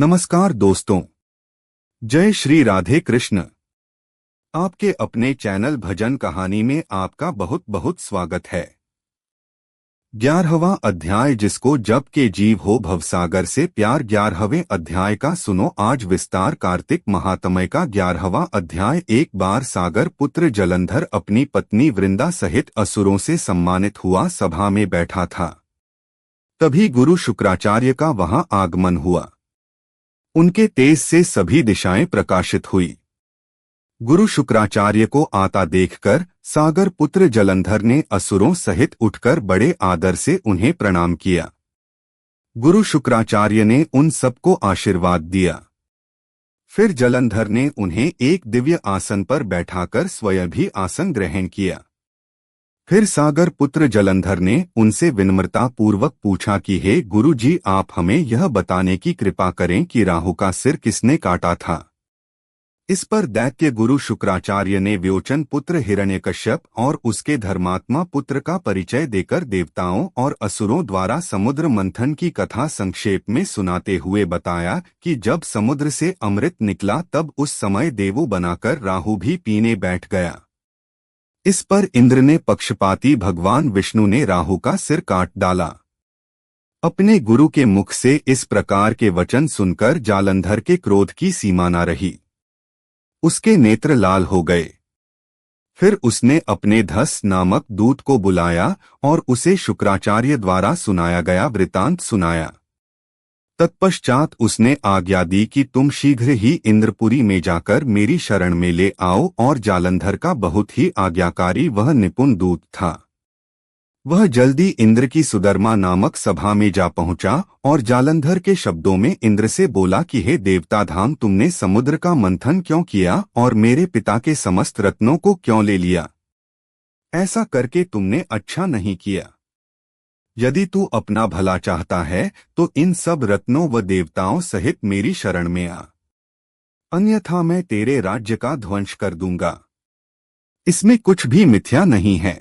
नमस्कार दोस्तों, जय श्री राधे कृष्ण। आपके अपने चैनल भजन कहानी में आपका बहुत बहुत स्वागत है। 11वां अध्याय, जिसको जब के जीव हो भवसागर से प्यार। 11वें अध्याय का सुनो आज विस्तार। कार्तिक महात्म्य का 11वां अध्याय। एक बार सागर पुत्र जलंधर अपनी पत्नी वृंदा सहित असुरों से सम्मानित हुआ सभा में बैठा था। तभी गुरु शुक्राचार्य का वहां आगमन हुआ। उनके तेज से सभी दिशाएं प्रकाशित हुई। गुरु शुक्राचार्य को आता देखकर सागर पुत्र जलंधर ने असुरों सहित उठकर बड़े आदर से उन्हें प्रणाम किया। गुरु शुक्राचार्य ने उन सबको आशीर्वाद दिया। फिर जलंधर ने उन्हें एक दिव्य आसन पर बैठाकर स्वयं भी आसन ग्रहण किया। फिर सागर पुत्र जलंधर ने उनसे विनम्रता पूर्वक पूछा कि हे गुरु जी, आप हमें यह बताने की कृपा करें कि राहु का सिर किसने काटा था। इस पर दैत्य गुरु शुक्राचार्य ने व्योचन पुत्र हिरण्यकश्यप और उसके धर्मात्मा पुत्र का परिचय देकर देवताओं और असुरों द्वारा समुद्र मंथन की कथा संक्षेप में सुनाते हुए बताया कि जब समुद्र से अमृत निकला तब उस समय देवू बनाकर राहु भी पीने बैठ गया। इस पर इंद्र ने पक्षपाती भगवान विष्णु ने राहु का सिर काट डाला। अपने गुरु के मुख से इस प्रकार के वचन सुनकर जालंधर के क्रोध की सीमा न रही। उसके नेत्र लाल हो गए। फिर उसने अपने धस नामक दूत को बुलाया और उसे शुक्राचार्य द्वारा सुनाया गया वृतांत सुनाया। तत्पश्चात उसने आज्ञा दी कि तुम शीघ्र ही इंद्रपुरी में जाकर मेरी शरण में ले आओ। और जालंधर का बहुत ही आज्ञाकारी वह निपुण दूत था। वह जल्दी इंद्र की सुदर्मा नामक सभा में जा पहुंचा और जालंधर के शब्दों में इंद्र से बोला कि हे देवता धाम, तुमने समुद्र का मंथन क्यों किया और मेरे पिता के समस्त रत्नों को क्यों ले लिया? ऐसा करके तुमने अच्छा नहीं किया। यदि तू अपना भला चाहता है तो इन सब रत्नों व देवताओं सहित मेरी शरण में आ, अन्यथा मैं तेरे राज्य का ध्वंस कर दूंगा। इसमें कुछ भी मिथ्या नहीं है।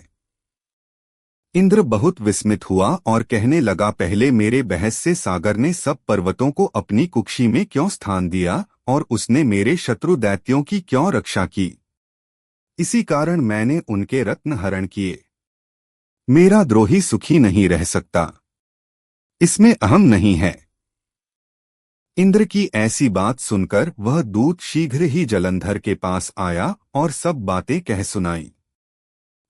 इंद्र बहुत विस्मित हुआ और कहने लगा, पहले मेरे बहस से सागर ने सब पर्वतों को अपनी कुक्षी में क्यों स्थान दिया और उसने मेरे शत्रु दैत्यों की क्यों रक्षा की? इसी कारण मैंने उनके रत्न हरण किए। मेरा द्रोही सुखी नहीं रह सकता, इसमें अहम नहीं है। इंद्र की ऐसी बात सुनकर वह दूत शीघ्र ही जलंधर के पास आया और सब बातें कह सुनाई।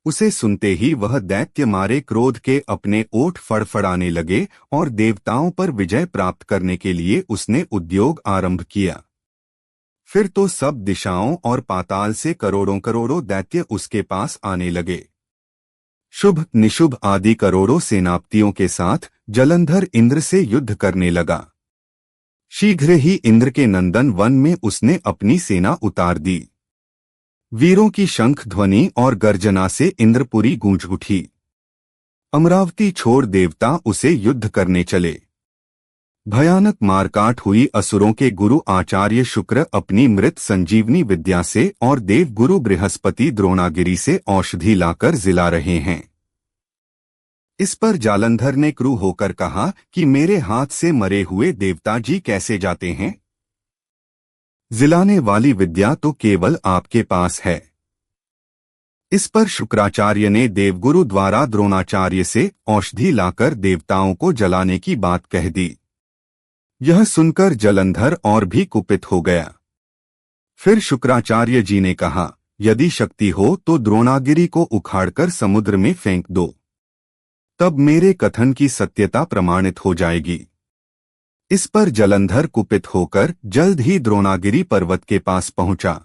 उसे सुनते ही वह दैत्य मारे क्रोध के अपने ओठ फड़फड़ाने लगे और देवताओं पर विजय प्राप्त करने के लिए उसने उद्योग आरंभ किया। फिर तो सब दिशाओं और पाताल से करोड़ों करोड़ों दैत्य उसके पास आने लगे। शुभ निशुभ आदि करोड़ों सेनापतियों के साथ जलंधर इंद्र से युद्ध करने लगा। शीघ्र ही इंद्र के नंदन वन में उसने अपनी सेना उतार दी। वीरों की शंख ध्वनि और गर्जना से इंद्रपुरी गूंज उठी। अमरावती छोड़ देवता उसे युद्ध करने चले। भयानक मारकाट हुई। असुरों के गुरु आचार्य शुक्र अपनी मृत संजीवनी विद्या से और देव गुरु बृहस्पति द्रोणागिरी से औषधि लाकर जिला रहे हैं। इस पर जालंधर ने क्रू होकर कहा कि मेरे हाथ से मरे हुए देवता जी कैसे जाते हैं? जिलाने वाली विद्या तो केवल आपके पास है। इस पर शुक्राचार्य ने देवगुरु द्वारा द्रोणाचार्य से औषधि लाकर देवताओं को जलाने की बात कह दी। यह सुनकर जलंधर और भी कुपित हो गया। फिर शुक्राचार्य जी ने कहा, यदि शक्ति हो तो द्रोणागिरी को उखाड़कर समुद्र में फेंक दो, तब मेरे कथन की सत्यता प्रमाणित हो जाएगी। इस पर जलंधर कुपित होकर जल्द ही द्रोणागिरी पर्वत के पास पहुंचा।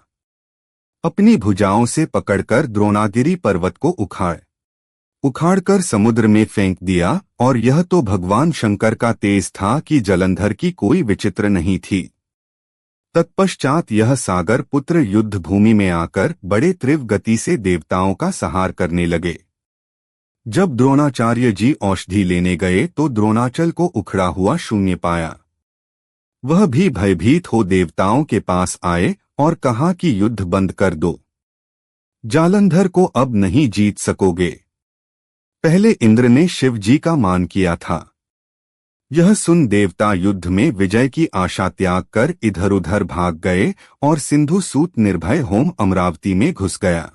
अपनी भुजाओं से पकड़कर द्रोणागिरी पर्वत को उखाड़कर समुद्र में फेंक दिया। और यह तो भगवान शंकर का तेज था कि जलंधर की कोई विचित्र नहीं थी। तत्पश्चात यह सागर पुत्र युद्ध भूमि में आकर बड़े तीव्र गति से देवताओं का संहार करने लगे। जब द्रोणाचार्य जी औषधि लेने गए तो द्रोणाचल को उखड़ा हुआ शून्य पाया। वह भी भयभीत हो देवताओं के पास आए और कहा कि युद्ध बंद कर दो, जालंधर को अब नहीं जीत सकोगे। पहले इंद्र ने शिव जी का मान किया था, यह सुन देवता युद्ध में विजय की आशा त्याग कर इधर उधर भाग गए और सिंधु सूत निर्भय होम अमरावती में घुस गया।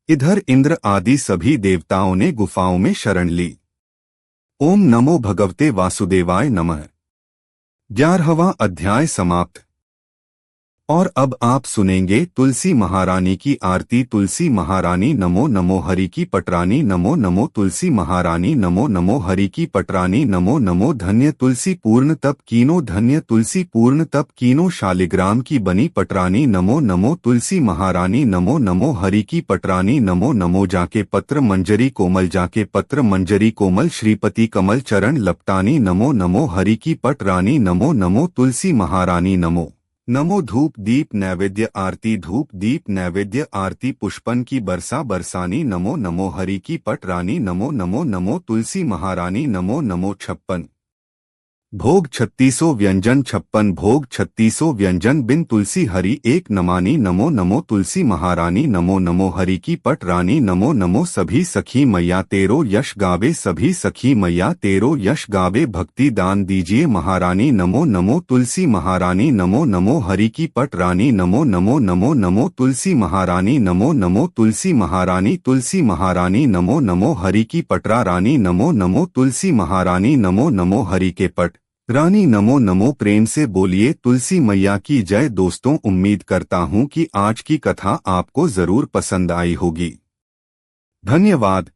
इधर इंद्र आदि सभी देवताओं ने गुफाओं में शरण ली। ओम नमो भगवते वासुदेवाय नमः। 11वां अध्याय समाप्त। और अब आप सुनेंगे तुलसी महारानी की आरती। तुलसी महारानी नमो नमो हरि की पटरानी नमो नमो। तुलसी महारानी नमो नमो हरि की पटरानी नमो नमो। धन्य तुलसी पूर्ण तप कीनो धन्य तुलसी पूर्ण तप कीनो। शालिग्राम की बनी पटरानी नमो नमो। तुलसी महारानी नमो नमो हरि की पटरानी नमो नमो। जाके पत्र मंजरी कोमल जाके पत्र मंजरी कोमल। श्रीपति कमल चरण लपटानी नमो नमो हरि की पटरानी नमो नमो। तुलसी महारानी नमो नमो। धूप दीप नैवेद्य आरती धूप दीप नैवेद्य आरती। पुष्पन की बरसा बरसानी नमो नमो हरि की पटरानी नमो नमो नमो। तुलसी महारानी नमो नमो। 56 भोग 36 व्यंजन 56 भोग 36 व्यंजन बिन तुलसी हरि एक नमानी नमो नमो। तुलसी महारानी नमो नमो हरि की पटरानी नमो नमो। सभी सखी मैया तेरो यश गावे सभी सखी मैया तेरो यश गावे। भक्ति दान दीजिए महारानी नमो नमो। तुलसी महारानी नमो नमो हरि की पटरानी नमो नमो नमो नमो। तुलसी महारानी नमो नमो। तुलसी महारानी नमो नमो हरि की पटरा रानी नमो नमो। तुलसी महारानी नमो नमो हरि के पट रानी नमो नमो। प्रेम से बोलिए तुलसी मैया की जय। दोस्तों, उम्मीद करता हूँ कि आज की कथा आपको जरूर पसंद आई होगी। धन्यवाद।